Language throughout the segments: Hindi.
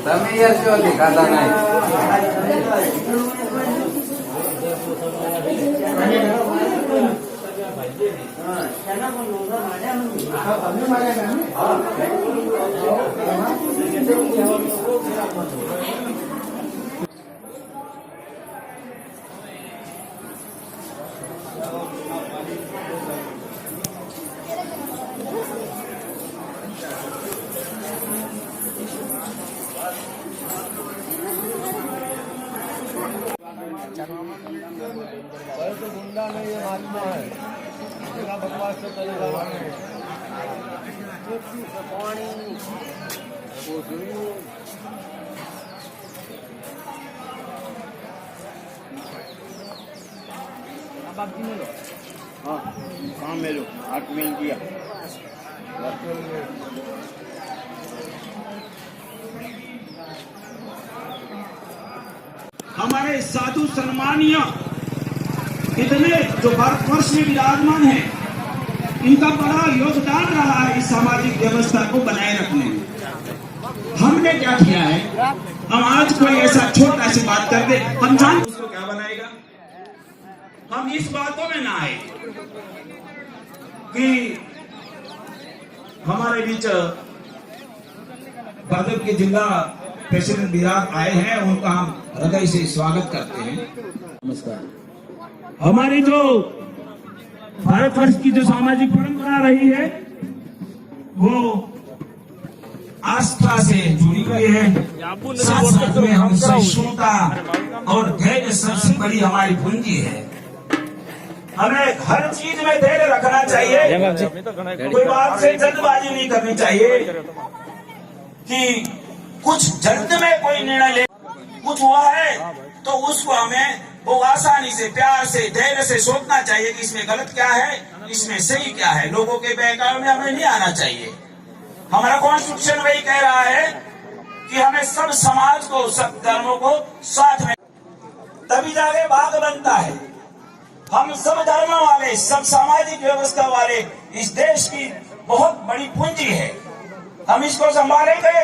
તમે યાર શું દેખાતા નહીં. तो गुंडा नहीं, ये महात्मा है। बिना बकवास से चलेगा नहीं। हाँ काम में लो 8 मेल किया। हमारे साधु सम्मानीय इतने जो भारतवर्ष में विराजमान है, इनका बड़ा योगदान रहा है इस सामाजिक व्यवस्था को बनाए रखने में। हमने क्या किया है, हम आज कोई ऐसा छोटा सी बात कर दे, हम जानते उसको क्या बनाएगा। हम इस बातों में ना आए कि हमारे बीच भाजपा के जिला प्रेसिडेंट विराट आए हैं, उनका हम हृदय से स्वागत करते हैं। नमस्कार। हमारी जो भारतवर्ष की जो सामाजिक परंपरा रही है वो आस्था से जुड़ी हुई है, साथ साथ में हम सहिष्णुता और धैर्य सबसे बड़ी हमारी पूंजी है। हमें हर चीज में धैर्य रखना चाहिए, कोई बात से जल्दबाजी नहीं करनी चाहिए कि कुछ जल्द में कोई निर्णय ले, कुछ हुआ है तो उसको हमें वो आसानी से, प्यार से, धैर्य से सोचना चाहिए कि इसमें गलत क्या है, इसमें सही क्या है। लोगों के बहकावे में हमें नहीं आना चाहिए। हमारा कॉन्स्टिट्यूशन वही कह रहा है कि हमें सब समाज को, सब धर्मों को साथ में, तभी जाके भाग बनता है। हम सब धर्मों वाले, सब सामाजिक व्यवस्था वाले इस देश की बहुत बड़ी पूंजी है। हम इसको संभालेंगे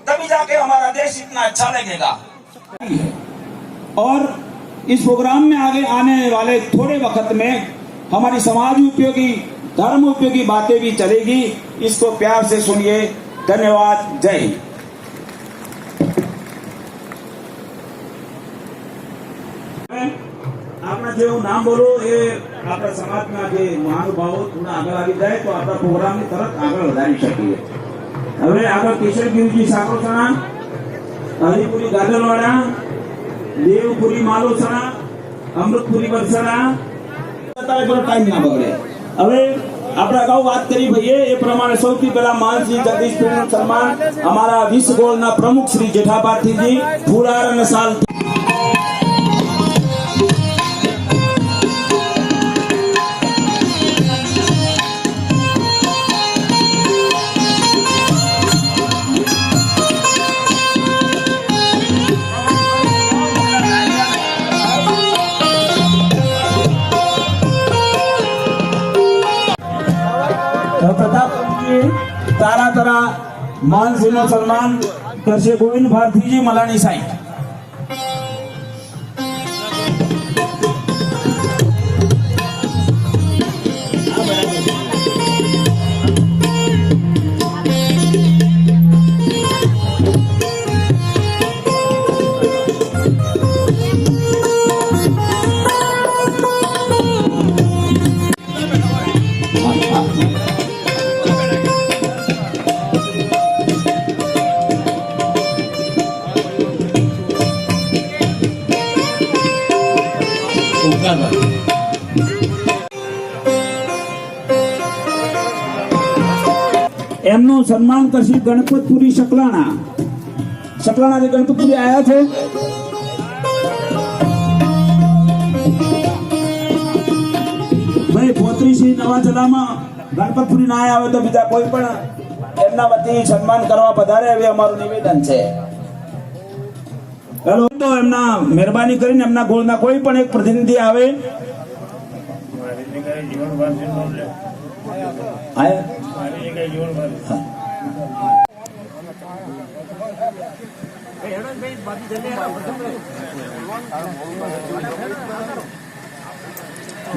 तभी जाके हमारा देश इतना अच्छा लगेगा। और इस प्रोग्राम में आगे आने वाले थोड़े वक्त में हमारी समाज उपयोगी, धर्म उपयोगी बातें भी चलेगी। इसको प्यार से सुनिए। धन्यवाद। जय हिंद। अपना जो नाम बोलो ये अपना समाज में आगे महानुभाव थोड़ा आगे आगे जाए तो अपना प्रोग्राम की तरफ आगे बढ़ाई શકીએ। હવે આગળ કેશરગીરજી સાકોસણા, હરિપુરી ગાજલવાડા, દેવપુરી માલોસણા, અમૃતપુરી વરસણા, ટાઈમ ના બગડે। હવે આપણે અગાઉ વાત કરી ભાઈએ એ પ્રમાણે સૌથી પહેલા માનસિંહ જગદીશભાઈનું સન્માન અમારા 20 ગોળના પ્રમુખ શ્રી જેઠાભાઈજી ફુલાર અને સાલ प्रताप तारा तारा मानसिंह नो सम्मान करशे गोविंद भारतीजी मलानी साई। એમનું સન્માન કરશે ગણપતપુરી શકલાણા। શકલાણા જે ગણપતપુરી આયા છે ભાઈ 35 નવા જિલ્લામાં ગણપતપુરી ના આવે તો બીજા કોઈ પણ એમના વતી સન્માન કરવા પધારે એવી અમારું નિવેદન છે। હેલો તો એમના મહેરબાની કરીને એમના ગોળના કોઈ પણ એક પ્રતિનિધિ આવે। આયા? હા.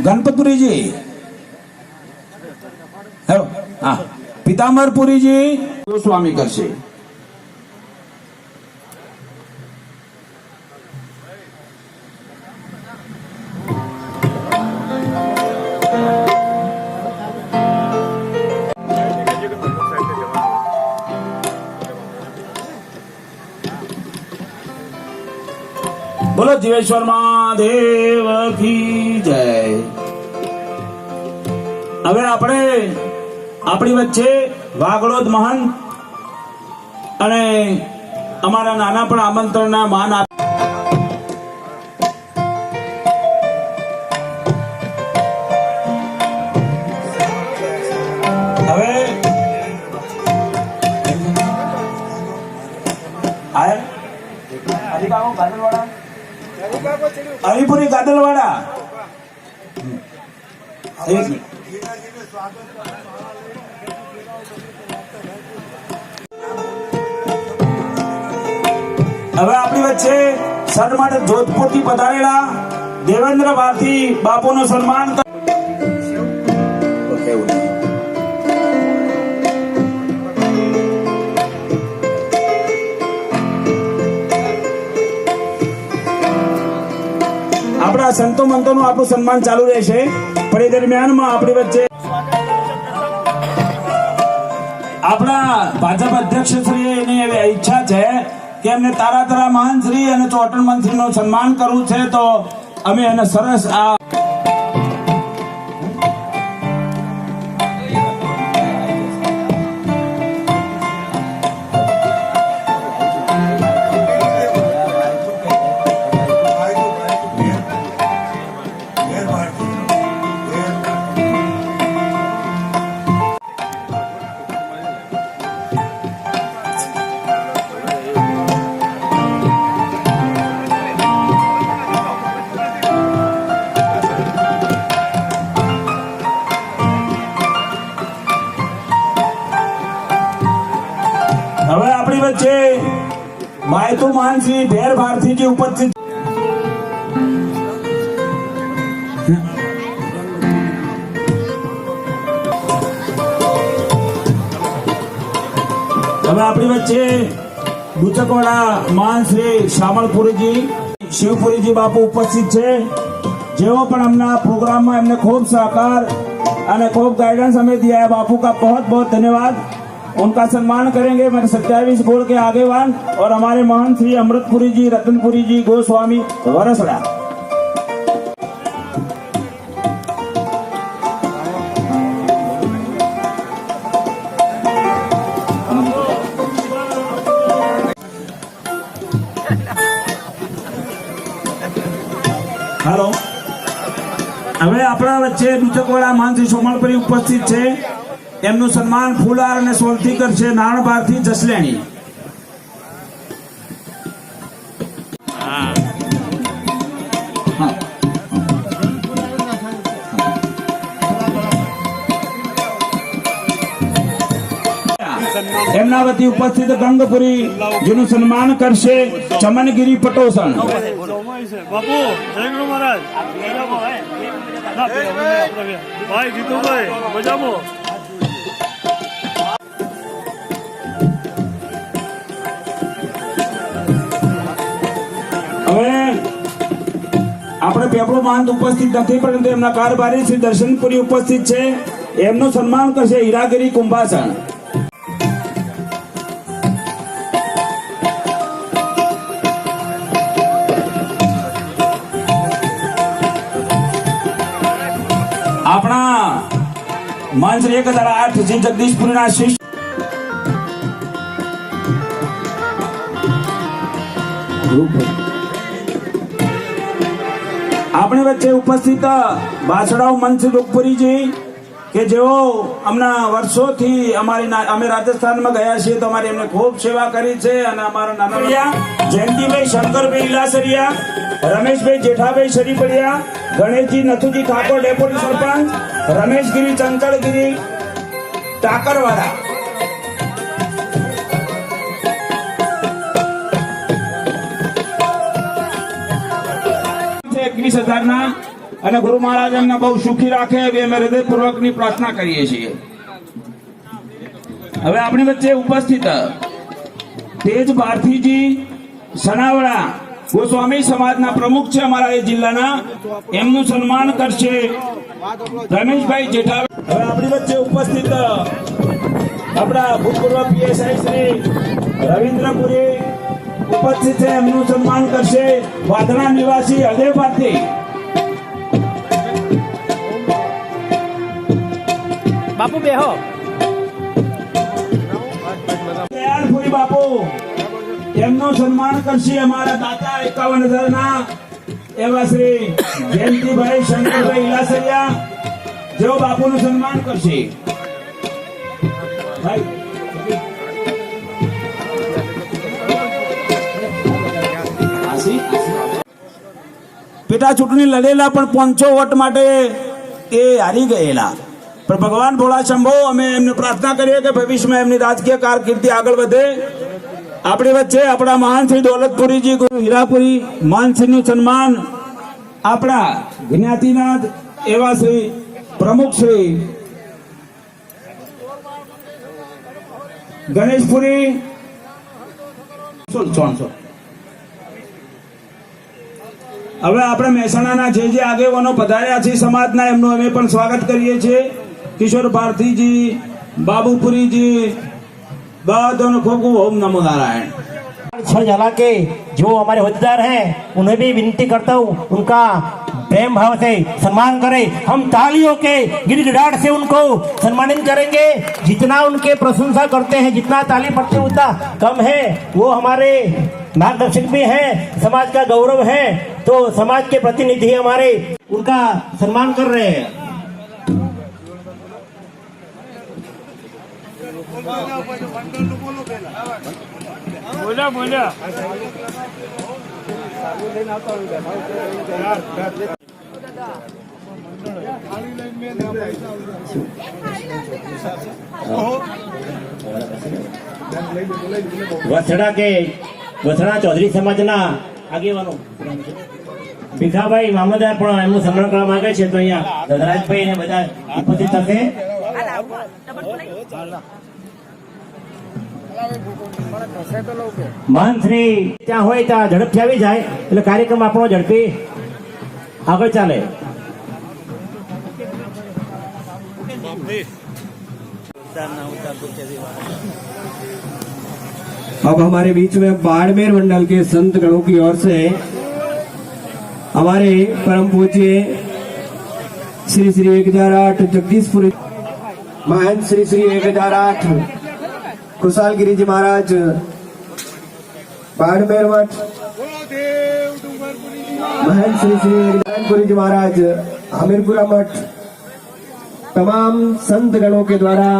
ગણપતપુરીજી હેલો, હા, પિતાંબરપુરીજી ગોસ્વામી કરશે. બોલો જીવેશ્વર મહાદેવ કી જય. હવે આપણે આપણી વચ્ચે વાગડોદ મહંત અને અમારા નાના પણ આમંત્રણના માન આપ. હવે હરિપુરી ગાદલવાડા. એક મિનિટ. હવે આપણી વચ્ચે સદ માટે જોધપુર થી પધારેલા દેવેન્દ્ર ભારતી બાપુનું સન્માન આપણા સંતો મંતોનું આપણું સન્માન ચાલુ રહેશે, પણ એ દરમિયાનમાં આપણી વચ્ચે આપણા ભાજપ અધ્યક્ષ શ્રીની એવી ઈચ્છા છે કે એમને તારા મહાન શ્રી અને ચોટણ મંત્રી નું સન્માન કરવું છે, તો અમે એને સરસ આ હવે આપણી વચ્ચે માયતુ મહાનસિંહ ભેર ભારતીજી ઉપસ્થિત. હવે આપણી વચ્ચે બુચકવાડા મહાન શ્રી શામળપુરીજી શિવપુરીજી બાપુ ઉપસ્થિત છે, જેઓ પણ हमने प्रोग्राम में हमने खूब सहकार અને खूब गाइडेंस हमें दिया है. बापू का बहुत बहुत धन्यवाद. उनका सम्मान करेंगे मेरे 27 गोल के आगेवान और हमारे महान श्री अमृतपुरी जी, रतनपुरी जी, गोस्वामी वरसड़ा. हेलो, હવે આપણા વચ્ચે દુચકવાડા મહાન શ્રી સોમલપુરી ઉપસ્થિત છે. એમનું સન્માન ફૂલહાર અને સોલથી કરશે નારણ ભારતી જસલેણી. એમના વતી ઉપસ્થિત ગંગપુરી જેનું સન્માન કરશે ચમનગીરી પટોસણ. બાપુ જય ગુરુ મહારાજ. ભાઈ જીતુભાઈ મજામાં. હવે આપણે પેપડો મહંત ઉપસ્થિત નથી, પરંતુ એમના કારભારી શ્રી દર્શનપુરી ઉપસ્થિત છે. એમનું સન્માન કરશે હીરાગીરી કુંભાસણ. આપણા મહાન શ્રી 1008 શ્રી જગદીશપુરીના શિષ્ય આપણી વચ્ચે ઉપસ્થિત બાસડાઓ મનસી ડોકપુરીજી કે જેઓ હમણાં વર્ષોથી અમે રાજસ્થાનમાં ગયા છીએ તો અમારી એમને ખૂબ સેવા કરી છે. અને અમારા નાના જયંતિભાઈ શંકરભાઈ ઇલાસરિયા, રમેશભાઈ જેઠાભાઈ શરીપડિયા, ગણેશજી નથુજી ઠાકોર ડેપ્યુટી સરપંચ, રમેશગીરી ચંચળગીરી, ટાકરવાળા. 21,000 અને ગુરુ મહારાજ એમને બહુ સુખી રાખે એવી અમે હૃદયપૂર્વકની પ્રાર્થના કરીએ છીએ. હવે આપણી વચ્ચે ઉપસ્થિત તેજ ભારતીજી સનાવડા ગોસ્વામી સમાજના પ્રમુખ છે અમારા એ જિલ્લાના, એમનું સન્માન કરશે રમેશભાઈ જેઠા. હવે આપણી વચ્ચે ઉપસ્થિત આપણા ભૂતપૂર્વ પીએસઆઈ શ્રી રવિન્દ્રપુરી ઉપસ્થિત છે, એમનું સન્માન કરશે વાધણા નિવાસી અજય ભારતી. બાપુ બેહો. દયાળપુરી બાપુ એમનું સન્માન કરશે અમારા દાતા 51,000 એવા શ્રી જયંતિભાઈ શંકરભાઈ ઇલાસરિયા, જેઓ બાપુનું સન્માન કરશે. ભાઈ પેટા ચૂંટણી લડેલા પણ 500 વોટ માટે એ હારી ગયેલા, પણ ભગવાન ભોળા શંભો અમે એમને પ્રાર્થના કરીએ કે ભવિષ્યમાં એમની રાજકીય કારકિર્દી આગળ વધે. આપણી વચ્ચે આપણા મહાન શ્રી દોલતપુરીજી ગુરુ હીરાપુરી માનસિંહનું સન્માન આપણા જ્ઞાતિનાથ એવા શ્રી પ્રમુખ શ્રી ગણેશપુરી 300. હવે આપણે મહેસાણાના જે આગેવાનો પધાર્યા છે સમાજના, એમનું અમે પણ સ્વાગત કરીએ છીએ. કિશોર ભારતીજી, બાબુપુરીજી, બધાનો खूब खूब ओम नमो नारायण. छह जला के जो हमारे होद्देदार हैं उन्हें भी विनती करता हूँ उनका प्रेम भाव से सम्मान करें. हम तालियों के गिड़गिड़ाहट से उनको सम्मानित करेंगे. जितना उनके प्रशंसा करते हैं, जितना ताली पड़ते उतना कम है. वो हमारे मार्गदर्शक भी हैं, समाज का गौरव है, तो समाज के प्रतिनिधि हमारे उनका सम्मान कर रहे हैं. बोला વસણા ચૌધરી સમાજના આગેવાનો ભીખાભાઈ મામલદાર પણ એમનું સન્માન કરવા માંગે છે, તો અહીંયા ધનરાજભાઈ ને બધા ઉપસ્થિત થશે. મહાનશ્રી ત્યાં હોય ત્યાં ઝડપથી આવી જાય એટલે કાર્યક્રમ આપણો ઝડપી આગળ ચાલે. अब हमारे बीच में बाड़मेर मंडल के संत गणों की ओर से हमारे परम पूज्य श्री श्री 1008 जगदीशपुरी महंत श्री श्री 1008 कुशालगिरी जी महाराज बाड़मेर मठ, महंत श्री श्री नारायणपुरी जी महाराज हमीरपुरा मठ, तमाम संत गणों के द्वारा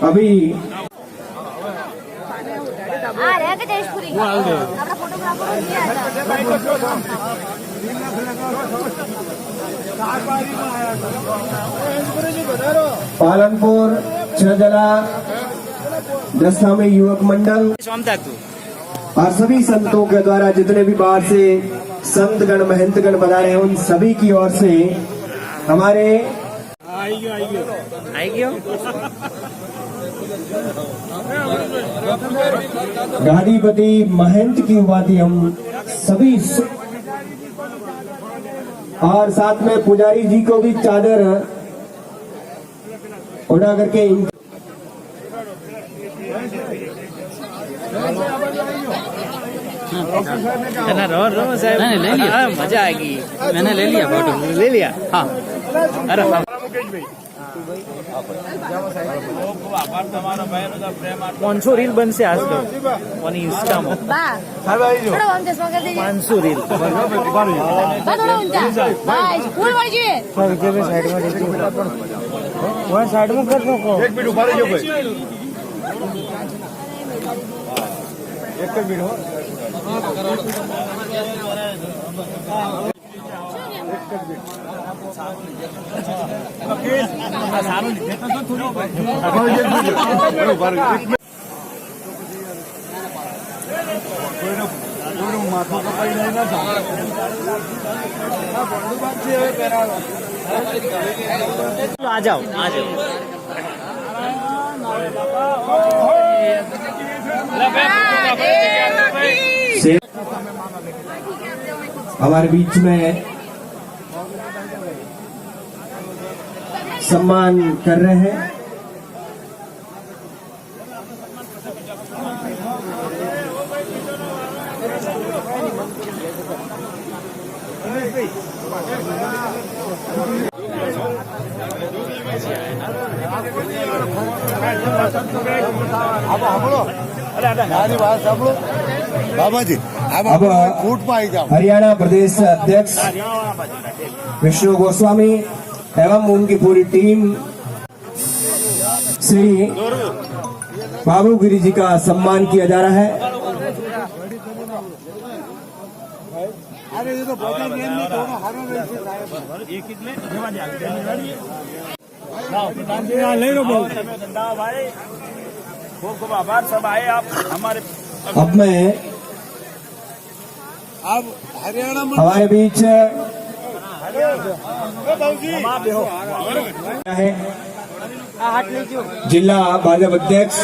अभी पालनपुर छजला दस्ता में युवक मंडल और सभी संतों के द्वारा जितने भी बाहर से संतगण महंतगण बना रहे हैं उन सभी की ओर से हमारे गादीपति महंत की उपाधि हम सभी और साथ में पुजारी जी को भी चादर उड़ा करके मैंने ले लिया, मजा आएगी. मैंने ले लिया फोटो, ले लिया. हाँ, अरे પાંચસો રીલ બનશે આજ તો ઓની ઇન્સ્ટામાં. 500 રીલ. સાઈડમાં કરશો કો 1 મિનિટ ઉભા રહેજો ભાઈ. 1 મિનિટ હો. માથું કપાઈ જાય ના आ जाओ आ जाओ हमारे बीच में सम्मान कर रहे हैं। बाबा जी अब फूट पाई जाओ। हरियाणा प्रदेश अध्यक्ष विष्णु गोस्वामी एवं उनकी पूरी टीम श्री बाबू गिरी जी का सम्मान किया जा रहा है। अरे ये तो बहुत गेम में दोनों हारों में ले लो भाई खूब खूब आभार सब आए आप हमारे। अब मैं अब हरियाणा में हमारे बीच है जिला भाजपा अध्यक्ष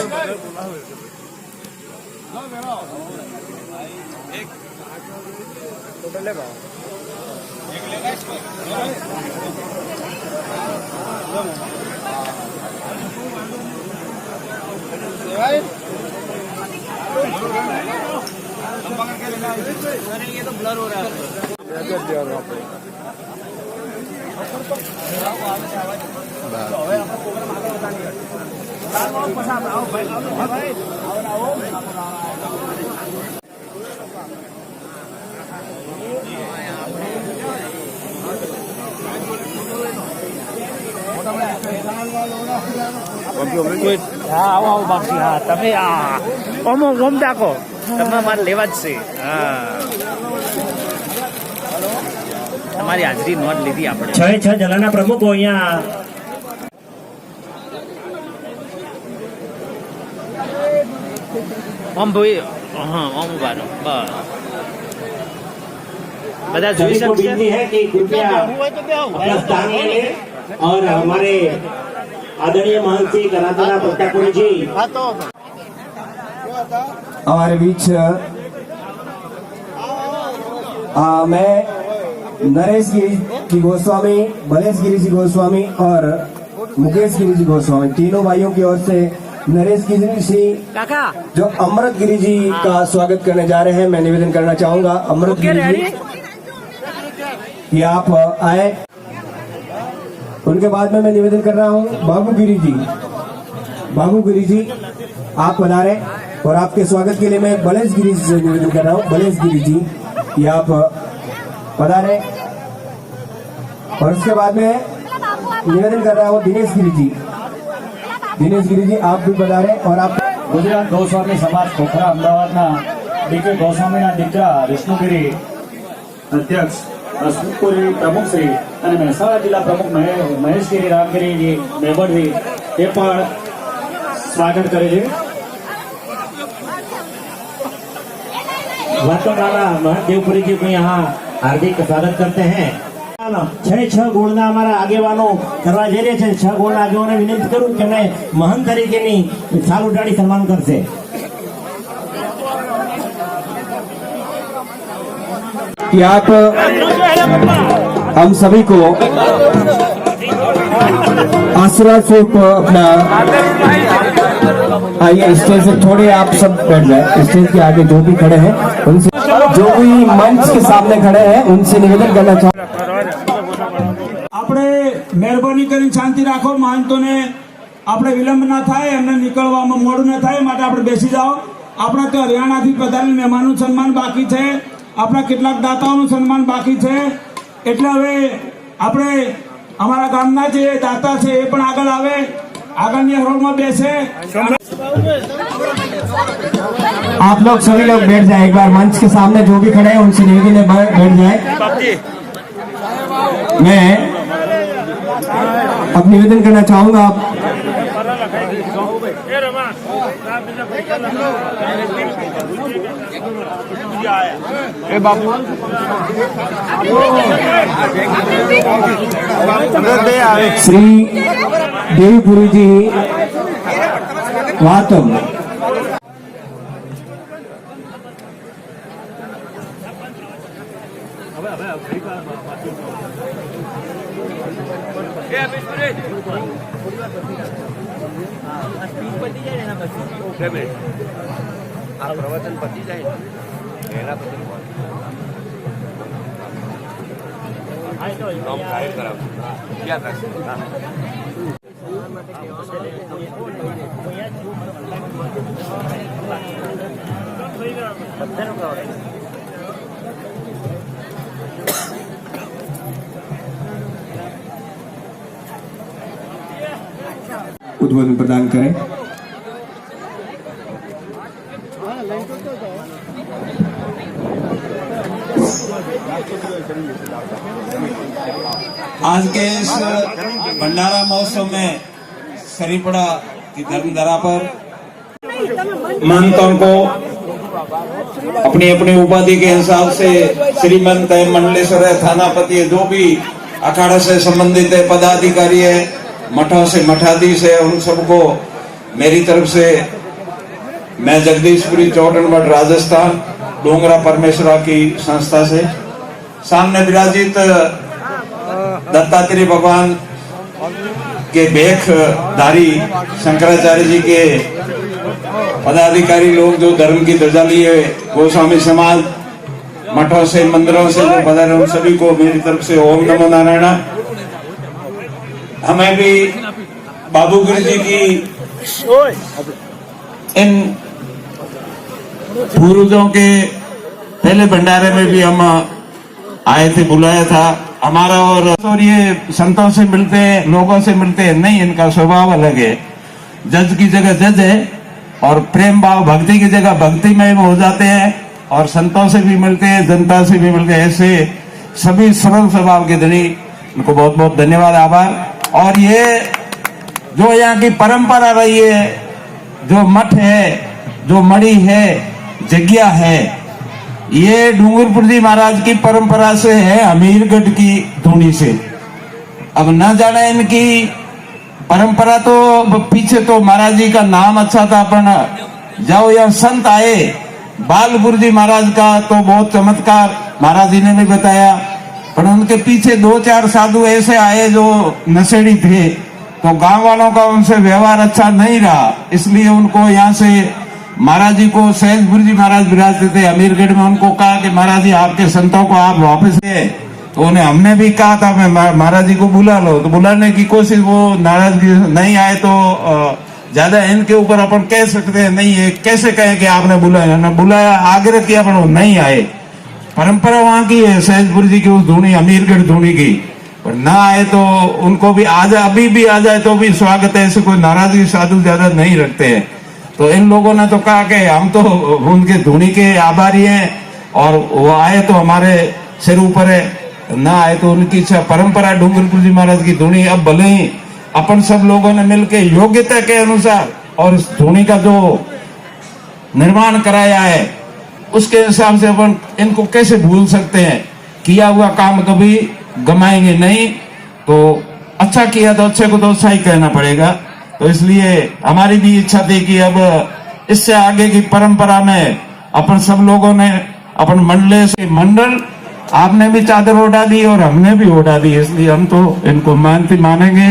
ये तो ब्लर हो रहा है। હા આવો આવો બાપજી હા તમે ઓમ ઓમ ડાકો તમે મારે લેવા જ છે હા તમારી હાજરી નોંધ લીધી આપણે 6 જિલ્લાના પ્રમુખો અહીંયા ઓમ ભાઈ હા ઓમ ઉભારો બસ બધા જોઈ सभी को શકશે विनती है कि कृपया अपना स्थान ले लें और हमारे आदरणीय महंत श्री कनातरा प्रत्यापुरी जी हमारे बीच मैं नरेश गिरी जी गोस्वामी, बलेश गिरी जी गोस्वामी और मुकेश गिरी जी गोस्वामी तीनों भाइयों की ओर से नरेश गिरी जी કાકા जो अमृत गिरी जी का स्वागत करने जा रहे हैं, मैं निवेदन करना चाहूंगा अमृत गिरी जी कि आप आए। उनके बाद में मैं निवेदन कर रहा हूं बाबू गिरी जी आप पधारे और आपके स्वागत के लिए मैं बलेश गिरी जी से निवेदन कर रहा हूं बलेश गिरी जी कि आप पधारे। और उसके बाद में निवेदन कर रहा हूं दिनेश गिरी जी आप भी पधारे और आप ગુજરાત ગૌસ્વામી સમાજ ખોખરા અમદાવાદના ડીકે ગૌસ્વામીના દીકરા વિષ્ણુગીરી અધ્યક્ષ હસમુખપુરી પ્રમુખશ્રી અને મહેસાણા જિલ્લા પ્રમુખ મહેશગીરી રામગીરીજી મેબરજી એ પણ સ્વાગત કરે છે। वाटोनाला महदेवपुरी जी को यहाँ हार्दिक स्वागत करते हैं। 6 ગોળના અમારા આગેવાનો કરવા જઈ રહ્યા છે। 6 ગોળના આગેવાને વિનંતી કરું કે એમને મહાન તરીકેની સાલ ઉડાડી સન્માન કરશે। कि आप हम सभी को आशीर्वाद स्वरूप अपना आइए स्टेज से थोड़े आप सब बैठ जाए। स्टेज के आगे जो भी खड़े हैं उनसे, जो भी मंच के सामने खड़े हैं उनसे निवेदन करना चाहूँ આપણે મહેરબાની કરીને શાંતિ રાખો। મહંતોને આપણે વિલંબ ના થાય, એમને નીકળવામાં મોડું ના થાય માટે આપણે બેસી જાઓ। આપણા તો હરિયાણાથી પધારેલ મહેમાનનું સન્માન બાકી છે, આપણા કેટલાક દાતાઓનું સન્માન બાકી છે। એટલે હવે આપણે અમારા ગામના જે દાતા છે એ પણ આગળ આવે, આગળની હરોળમાં બેસે। आप लोग सभी लोग बैठ जाए। एक बार मंच के सामने जो भी खड़े हैं उनसे निवेदन है बैठ जाए। मैं अब निवेदन करना चाहूंगा श्री देवीपुरी जी वातम આ પ્રવચન પતી જાય એના પછી क्या उद्बोधन प्रदान करें। आज के इस भंडारा महोत्सव में सरीपड़ा की धर्मधरा पर महंतों को अपनी अपनी उपाधि के हिसाब से श्रीमंत है, मंडलेश्वर है, थानापति है, जो भी अखाड़ा से संबंधित है, पदाधिकारी है, मठों से मठाधीश है, उन सबको मेरी तरफ से मैं जगदीशपुरी चौटन मठ राजस्थान डोंगरा परमेश्वरा की संस्था से सामने विराजित दत्तात्रेय भगवान के भेखधारी शंकराचार्य जी के पदाधिकारी लोग जो धर्म की ध्वजा लिए गोस्वामी समाज मठों से मंदिरों से जो पधारे उन सभी को मेरी तरफ से ओम नमो नारायण। हमें भी बाबू गुरु जी की इन पूर्वजों के पहले भंडारे में भी हम आए थे, बुलाया था हमारा। और ये संतों से मिलते हैं, लोगों से मिलते हैं नहीं, इनका स्वभाव अलग है। जज की जगह जज है और प्रेम भाव भक्ति की जगह भक्ति में हो जाते हैं और संतों से भी मिलते हैं, जनता से भी मिलते हैं। ऐसे सभी सरल स्वभाव के धनी, उनको बहुत बहुत धन्यवाद, आभार। और ये जो यहाँ की परंपरा रही है, जो मठ है, जो मड़ी है, जग्या है, ये डूंगरपुर जी महाराज की परंपरा से है, अमीरगढ़ की धुनी से। अब न जाने इनकी परंपरा तो पीछे तो महाराज जी का नाम अच्छा था, पर जाओ यहाँ संत आए बालपुर जी महाराज का तो बहुत चमत्कार महाराज जी ने भी बताया, पर उनके पीछे 2-4 साधु ऐसे आए जो नशेड़ी थे, तो गांव वालों का उनसे व्यवहार अच्छा नहीं रहा, इसलिए उनको यहाँ से महाराज जी को सहजपुर जी महाराज विराजते थे अमीरगढ़ में। उनको कहा कि महाराज जी आपके संतों को आप वापस ले, तो उन्हें हमने भी कहा था मैं महाराज जी को बुला लो, तो बुलाने की कोशिश, वो नाराजगी नहीं आए तो ज्यादा इनके ऊपर अपन कह सकते हैं नहीं है, कैसे कहें कि आपने बुलाया, ना बुलाया, आग्रह किया पर वो नहीं आए। परंपरा वहां की है सहजपुर जी की, उस धुनी अमीरगढ़ धुनी की, पर ना आए तो उनको भी आ जाए, अभी भी आ जाए तो भी स्वागत है, ऐसे कोई नाराजगी साधु ज्यादा नहीं रखते हैं। तो इन लोगों ने तो कहा कि हम तो उनके धुनी के आभारी हैं और वो आए तो हमारे सिर ऊपर है, ना आए तो उनकी इच्छा। परंपरा डूंगरपुर जी महाराज की धुनी, अब भले ही अपन सब लोगों ने मिलकर योग्यता के अनुसार और इस धुनी का जो निर्माण कराया है उसके हिसाब से अपन इनको कैसे भूल सकते हैं। किया हुआ काम कभी गमाएंगे नहीं, तो अच्छा किया तो अच्छे को तो अच्छा ही कहना पड़ेगा। तो इसलिए हमारी भी इच्छा थी कि अब इससे आगे की परंपरा में अपन सब लोगों ने अपन मंडले से मंडल आपने भी चादर ओढ़ा दी और हमने भी ओढ़ा दी, इसलिए हम तो इनको मानेंगे।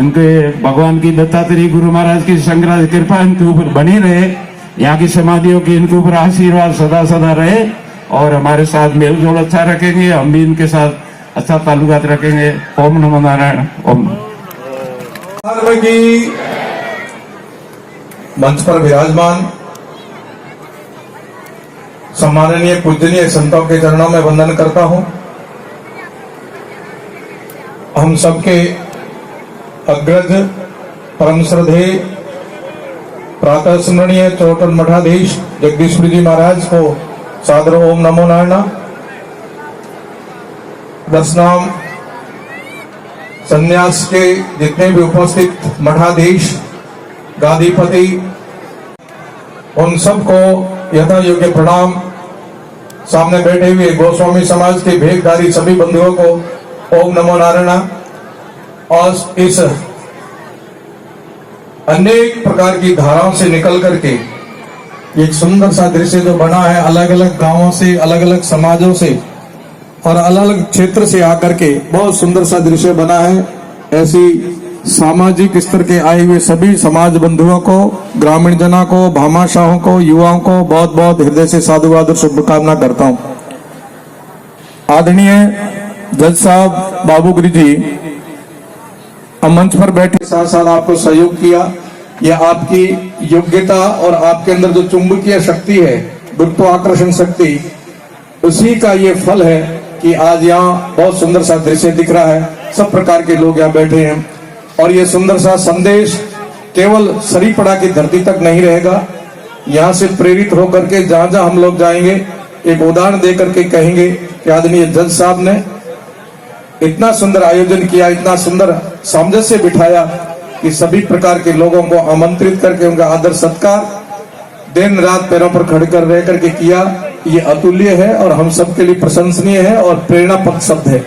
इनके भगवान की दत्तात्रेय गुरु महाराज की शंकराचार्य कृपा इनके ऊपर बनी रहे, यहाँ की समाधियों की इनके ऊपर आशीर्वाद सदा सदा रहे और हमारे साथ मेल जोल अच्छा रखेंगे, हम भी इनके साथ अच्छा ताल्लुकात रखेंगे। ओम नमो नारायण। ओम की मंच पर विराजमान सम्माननीय पूजनीय संतों के चरणों में वंदन करता हूं। हम सबके अग्रज परम श्रद्धेय प्रातः स्मरणीय चौटन मठाधीश जगदीशपुरी जी महाराज को सादर ओम नमो नारायण। दस नाम संन्यास के जितने भी उपस्थित मठाधीश, गादीपति, उन सबको यथा योग्य प्रणाम। सामने बैठे हुए गोस्वामी समाज के भेदधारी सभी बंधुओं को ओम नमो नारायण। और इस अनेक प्रकार की धाराओं से निकल करके एक सुंदर सा दृश्य जो बना है, अलग अलग गांवों से, अलग अलग समाजों से और अलग अलग क्षेत्र से आकर के बहुत सुंदर सा दृश्य बना है। ऐसी सामाजिक स्तर के आए हुए सभी समाज बंधुओं को, ग्रामीण जनों को, भामाशाहों को, युवाओं को बहुत बहुत हृदय से साधुवाद और शुभकामना करता हूं। आदरणीय जज साहब बाबूगिरी जी मंच पर बैठे साथ साथ आपको सहयोग किया। यह आपकी योग्यता और आपके अंदर जो चुंबकीय शक्ति है, गुरुत्वाकर्षण शक्ति, उसी का ये फल है कि आज यहाँ बहुत सुंदर सा दृश्य दिख रहा है। सब प्रकार के लोग यहाँ बैठे हैं और ये सुंदर सा संदेश केवल सरीपड़ा की धरती तक नहीं रहेगा। यहाँ से प्रेरित होकर के जहां जहां हम लोग जाएंगे एक उदाहरण देकर के कहेंगे कि आदरणीय जज साहब ने इतना सुंदर आयोजन किया, इतना सुंदर सामंजस्य बिठाया कि सभी प्रकार के लोगों को आमंत्रित करके उनका आदर सत्कार दिन रात पैरों पर खड़े कर रह करके किया। ये अतुल्य है और हम सबके लिए प्रशंसनीय है और प्रेरणापद शब्द है।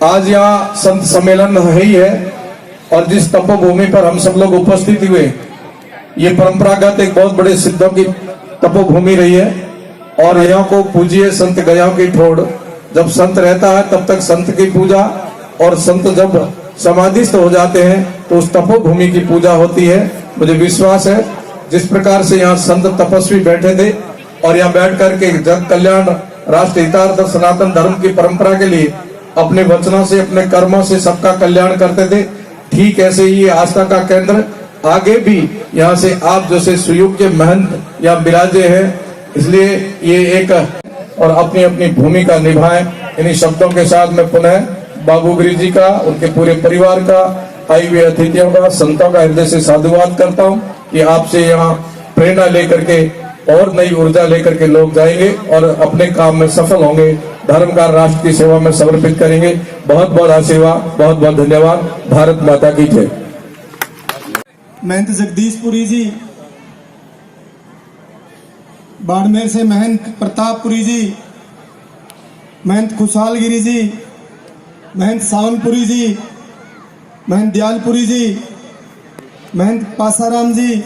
आज यहाँ संत सम्मेलन है ही है और जिस तपोभूमि पर हम सब लोग उपस्थित हुए, ये परंपरागत एक बहुत बड़े सिद्धों की तपोभूमि रही है और यहाँ को पूजिए संत गयाओं की ठोड़। जब संत रहता है तब तक संत की पूजा, और संत जब समाधिस्थ हो जाते हैं तो उस तपोभूमि की पूजा होती है। मुझे विश्वास है जिस प्रकार से यहाँ संत तपस्वी बैठे थे और यहाँ बैठ करके जग कल्याण, राष्ट्र हितार्थ, सनातन धर्म की परंपरा के लिए अपने वचनों से, अपने कर्मों से सबका कल्याण करते थे, ठीक ऐसे ही ये आस्था का केंद्र आगे भी यहाँ से आप जैसे सुयोग्य महंत यहाँ विराजे हैं। इसलिए ये एक और अपनी अपनी भूमिका निभाएं। इन्हीं शब्दों के साथ मैं पुनः बाबूगिरी जी का, उनके पूरे परिवार का, आई हुए अतिथियों का, संतों का हृदय से साधुवाद करता हूँ कि आपसे यहाँ प्रेरणा लेकर के और नई ऊर्जा लेकर के लोग जाएंगे और अपने काम में सफल होंगे, धर्म का राष्ट्र की सेवा में समर्पित करेंगे। बहुत बहुत आशीर्वाद, बहुत बहुत धन्यवाद। भारत माता की जय। महंत जगदीशपुरी जी, बाड़मेर से महंत प्रतापपुरी जी, महंत खुशहालगिरी जी, महंत सावनपुरी जी, महंत दयालपुरी जी, महंत पासाराम जी,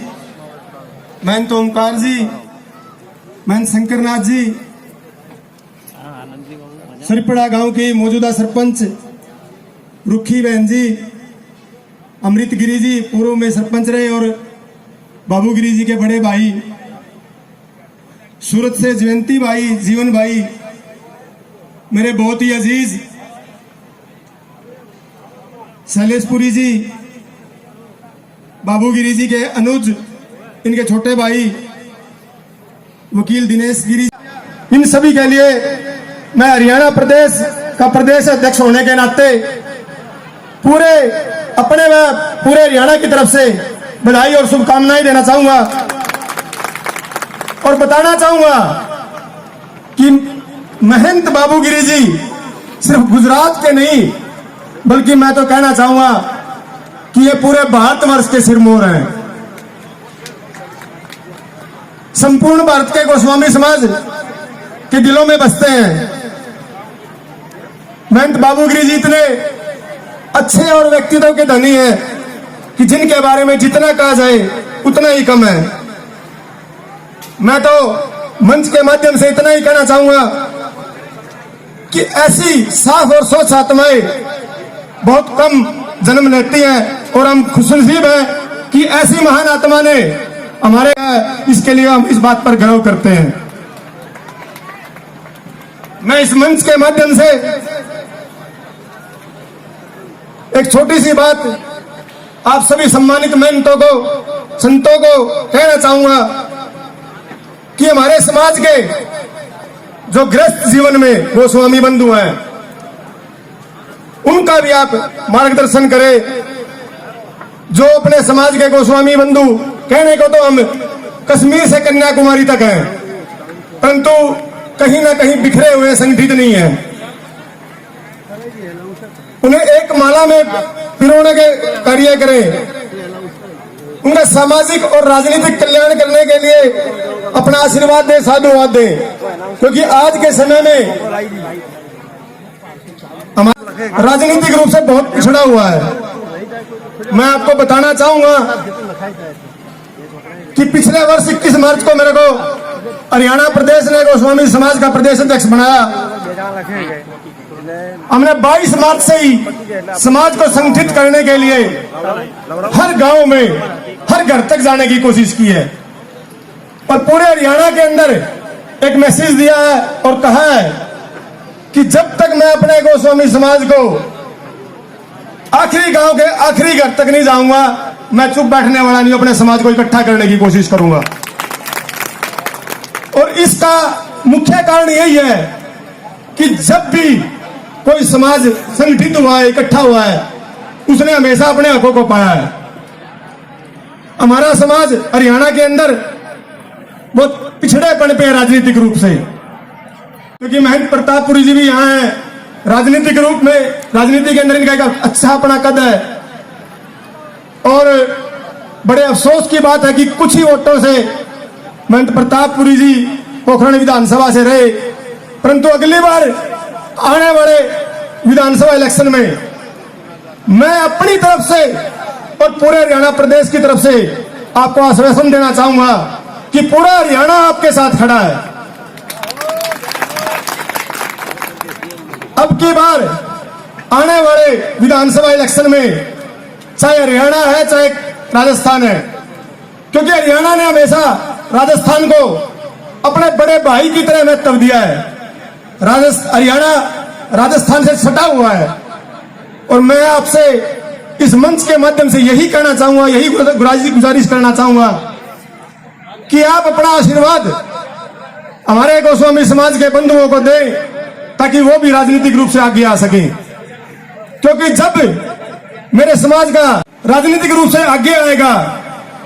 महंत ओमकार जी, महंत शंकरनाथ जी, सरीपड़ा गांव की मौजूदा सरपंच रुखी बहन जी, अमृत गिरी जी पूर्व में सरपंच रहे और बाबूगिरी जी के बड़े भाई, सूरत से जयंती भाई, जीवन भाई, मेरे बहुत ही अजीज शैलेशपुरी जी, बाबूगिरी जी के अनुज, इनके छोटे भाई वकील दिनेश गिरी, इन सभी के लिए मैं हरियाणा प्रदेश का प्रदेश अध्यक्ष होने के नाते पूरे अपने व पूरे हरियाणा की तरफ से बधाई और शुभकामनाएं देना चाहूंगा और बताना चाहूंगा कि महंत बाबूगिरी जी सिर्फ गुजरात के नहीं, बल्कि मैं तो कहना चाहूंगा कि ये पूरे भारतवर्ष के सिरमौर हैं। संपूर्ण भारत के गोस्वामी समाज के दिलों में बसते हैं। महंत बाबूगिरी जी इतने अच्छे और व्यक्तित्व के धनी हैं कि जिनके बारे में जितना कहा जाए उतना ही कम है। मैं तो मंच के माध्यम से इतना ही कहना चाहूंगा कि ऐसी साफ और स्वच्छ आत्माएं बहुत कम जन्म लेती हैं और हम खुशनसीब हैं कि ऐसी महान आत्मा ने हमारे, इसके लिए हम इस बात पर गर्व करते हैं। मैं इस मंच के माध्यम से एक छोटी सी बात आप सभी सम्मानित महंतों को, संतों को कहना चाहूंगा कि हमारे समाज के जो ग्रस्त जीवन में गोस्वामी बंधु हैं, उनका भी आप मार्गदर्शन करें। जो अपने समाज के गोस्वामी बंधु, कहने को तो हम कश्मीर से कन्याकुमारी तक हैं, परंतु कहीं ना कहीं बिखरे हुए, संगठित नहीं हैं। उन्हें एक माला में पिरोने के कार्य करें, उनका सामाजिक और राजनीतिक कल्याण करने के लिए अपना आशीर्वाद दें, साधुवाद दें, क्योंकि आज के समय में हमारा राजनीतिक रूप से बहुत पिछड़ा हुआ है। मैं आपको बताना चाहूंगा कि पिछले वर्ष 21 मार्च को मेरे को हरियाणा प्रदेश ने गोस्वामी समाज का प्रदेश अध्यक्ष बनाया। हमने 22 मार्च से ही समाज को संगठित करने के लिए हर गांव में, हर घर तक जाने की कोशिश की है और पूरे हरियाणा के अंदर एक मैसेज दिया है और कहा है कि जब तक मैं अपने गोस्वामी समाज को आखिरी गांव के आखिरी घर तक नहीं जाऊंगा, मैं चुप बैठने वाला नहीं, अपने समाज को इकट्ठा करने की कोशिश करूंगा। और इसका मुख्य कारण यही है कि जब भी कोई समाज संगठित हुआ है, इकट्ठा हुआ है, उसने हमेशा अपने हकों को पाया है। हमारा समाज हरियाणा के अंदर बहुत पिछड़ेपन पे है राजनीतिक रूप से, क्योंकि महंत प्रतापपुरी जी भी यहाँ हैं। राजनीतिक रूप में, राजनीति के अंदर इनका एक अच्छा अपना कद है और बड़े अफसोस की बात है कि कुछ ही वोटों से महंत प्रतापपुरी जी पोखरण विधानसभा से रहे, परंतु अगली बार आने वाले विधानसभा इलेक्शन में मैं अपनी तरफ से और पूरे हरियाणा प्रदेश की तरफ से आपको आश्वासन देना चाहूंगा कि पूरा हरियाणा आपके साथ खड़ा है। अब की बार आने वाले विधानसभा इलेक्शन में चाहे हरियाणा है चाहे राजस्थान है, क्योंकि हरियाणा ने हमेशा राजस्थान को अपने बड़े भाई की तरह महत्व दिया है। हरियाणा राजस्थान से सटा हुआ है और मैं आपसे इस मंच के माध्यम से यही कहना चाहूंगा, यही गुजारिश करना चाहूंगा कि आप अपना आशीर्वाद हमारे गोस्वामी समाज के बंधुओं को दें ताकि वो भी राजनीतिक रूप से आगे आ सकें, क्योंकि जब मेरे समाज का राजनीतिक रूप से आगे आएगा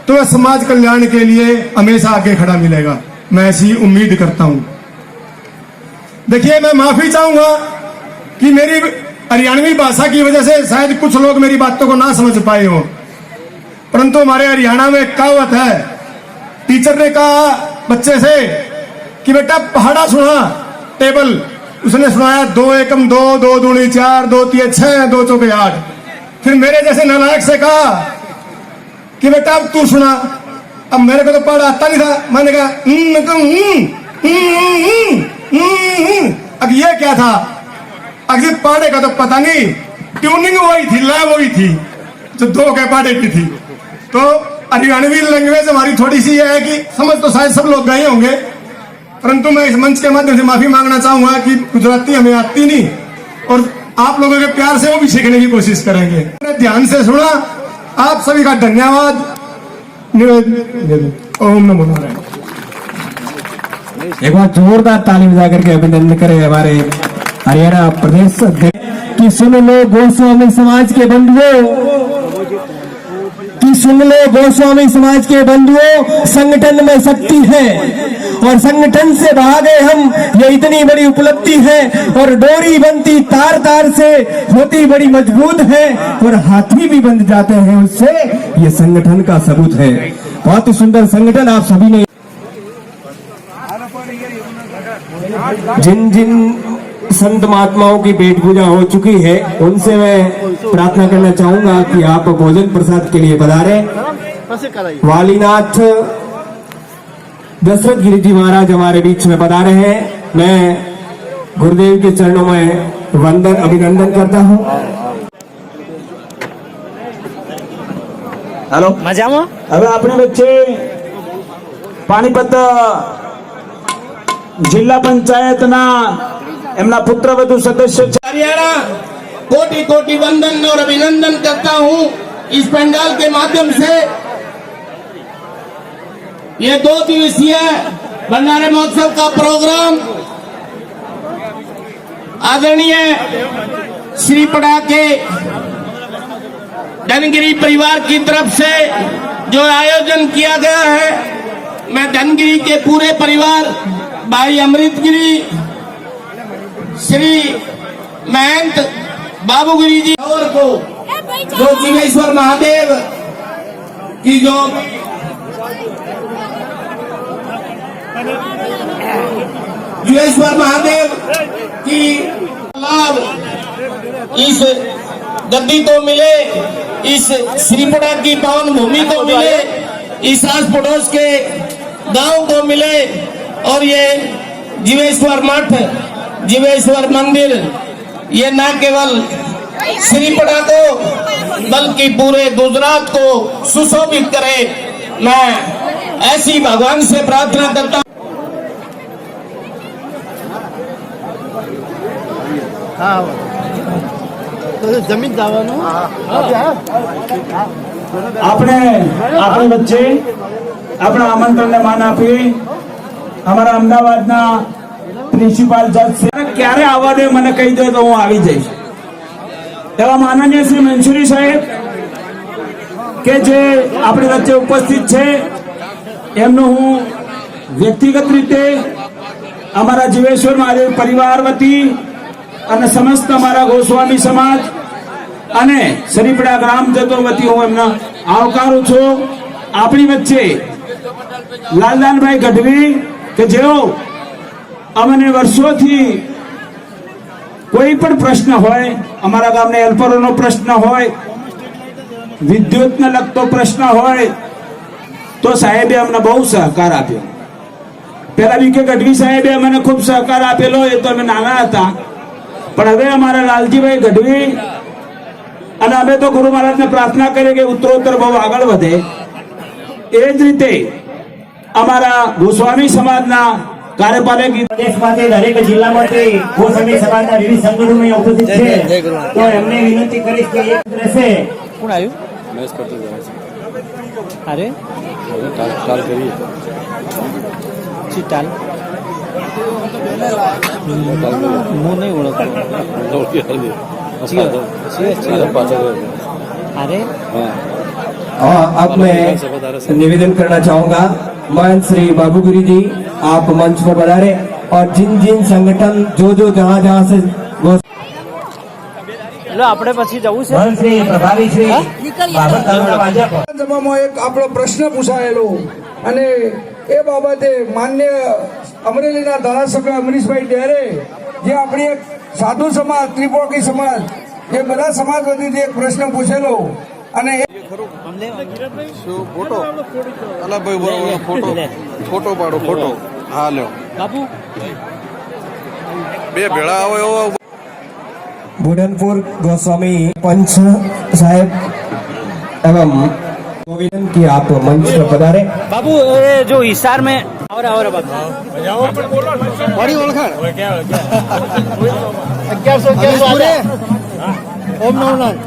तो वह समाज कल्याण के लिए हमेशा आगे खड़ा मिलेगा। मैं ऐसी उम्मीद करता हूं। देखिए, मैं माफी चाहूंगा कि मेरी हरियाणवी भाषा की वजह से शायद कुछ लोग मेरी बातों को ना समझ पाए हो, परंतु हमारे हरियाणा में एक कहावत है। टीचर ने कहा बच्चे से कि बेटा पहाड़ा सुना टेबल, उसने सुनाया 2 एकम 2, 2 दूनी 4, 2 तिये 6, 2 चौके 8। फिर मेरे जैसे नालायक से कहा कि बेटा अब तू सुना। अब मेरे को तो पढ़ा आता नहीं था, मैंने कहा अब ये क्या था? अगर पाड़े का तो पता नहीं, ट्यूनिंग वही थी, लय वही थी जो 2 के पाड़े की थी। तो हरियाणवी लैंग्वेज हमारी थोड़ी सी है कि समझ तो शायद सब लोग गए होंगे, परंतु मैं इस मंच के माध्यम से माफी मांगना चाहूंगा कि गुजराती हमें आती नहीं और आप लोगों के प्यार से वो भी सीखने की कोशिश करेंगे। मैंने ध्यान से सुना, आप सभी का धन्यवाद। ओम नमो नारायण। एक बार जोरदार ताली बजा करके अभिनंदन करें हमारे हरियाणा प्रदेश अध्यक्ष की। सुन लो गोस्वामी समाज के बंधुओं, कि सुन लो गोस्वामी समाज के बंधुओं, संगठन में शक्ति है और संगठन से भागे हम, ये इतनी बड़ी उपलब्धि है। और डोरी बनती तार तार से होती बड़ी मजबूत है और हाथी भी बंध जाते हैं उससे, ये संगठन का सबूत है। बहुत ही सुंदर संगठन आप सभी ने। जिन जिन संत महात्माओं की पेट पूजा हो चुकी है उनसे मैं प्रार्थना करना चाहूंगा कि आप भोजन प्रसाद के लिए पधारें। वालीनाथ दशरथ गिरी जी महाराज हमारे बीच में पधारे हैं। मैं गुरुदेव के चरणों में वंदन अभिनंदन करता हूं। हेलो मजामा। હવે આપણે વચ્ચે પાણીપત જિલ્લા પંચાયતના એમના પુત્રવધુ સદસ્ય हरियाणा कोटि कोटि वंदन और अभिनंदन करता हूं इस पंडाल के माध्यम से। ये 2 दिवसीय भंडारे महोत्सव का प्रोग्राम आदरणीय श्री पड़ाके धनगिरी परिवार की तरफ से जो आयोजन किया गया है, मैं धनगिरी के पूरे परिवार, भाई अमृतगिरी, श्री महंत बाबूगिरी जी और को जो जीवेश्वर महादेव की जो जीवेश्वर महादेव की लाभ इस गद्दी को मिले, इस श्रीपड़ा की पावन भूमि को मिले, इस आस पड़ोस के गांव को मिले और ये जीवेश्वर मठ, जीवेश्वर मंदिर ये न केवल श्रीपड़ा को बल्कि पूरे गुजरात को सुशोभित करे। मैं ऐसी भगवान से प्रार्थना करता हूं। જમીન જવાનું આપણે આપણી વચ્ચે આપણા આમંત્રણને માન આપી અમારા અમદાવાદના પ્રિન્સિપાલ જજ ક્યારે આવવા દે મને કહી દો તો હું આવી જઈશ। એવા માનનીય શ્રી મંસૂરી સાહેબ કે જે આપણી વચ્ચે ઉપસ્થિત છે એમનું હું વ્યક્તિગત રીતે અમારા જીવેશ્વર મહાદેવ પરિવાર વતી અને સમસ્ત અમારા ગોસ્વામી સમાજ અને સરીપડા ગ્રામજનો વતી હું એમના આવકારું છું। આપણી વચ્ચે લાલદાનભાઈ ગઢવી કે જેઓ અમને વર્ષોથી કોઈ પણ પ્રશ્ન હોય, અમારા ગામને હેલ્પરોનો પ્રશ્ન હોય, વિદ્યુતને લગતો પ્રશ્ન હોય તો સાહેબે અમને બહુ સહકાર આપ્યો। પહેલા વીકે ગઢવી સાહેબે અમને ખૂબ સહકાર આપેલો, એ તો અમે નાના હતા, પણ હવે અમારા લાલજીભાઈ ગઢવી અને અમે તો ગુરુ મહારાજને પ્રાર્થના કરીએ કે ઉત્તરોત્તર બહુ આગળ વધે। એ જ રીતે અમારા ગોસ્વામી સમાજના કાર્યપાલક પ્રદેશમાંથી દરેક જિલ્લામાંથી ગોસ્વામી સમાજના વિવિધ સંગઠનો અહીં ઉપસ્થિત છે, તો એમને વિનંતી કરીશ કે એક રહેશે કોણ આવ્યું? અરે ચિતાલ હું નહીં ઓળખતો। अरे अब मैं निवेदन करना चाहूंगा, महंत श्री बाबूगिरी जी आप मंच पर पधारे और जिन जिन संगठन जो जहाँ जहाँ से એટલે આપણે પછી જવું છે। महंत श्री प्रभारी श्री बाबर तालुका भाजप સભામાં એક આપણો પ્રશ્ન પૂછાયેલો અને એ બાબતે માન્ય અમરેલીના ધારાસભ્ય અમરીશભાઈ ડેરે જે આપણી એક સાધુ સમાજ, ત્રિપોકી સમાજ, એ બધા સમાજ વતીથી એક પ્રશ્ન પૂછેલો અને ફોટો અલા ભાઈ બરોબર ફોટો ફોટો પાડો ફોટો હા લ્યો બાપુ બે ભેળા આવે એવો बुढ़नपुर गोस्वामी पंच साहेब एवं गोविंदन की आप मंच पर पधारे। बाबू ये जो हिसार में और बात બડી ઓળખાણ 1111 ઓમ નવનાથ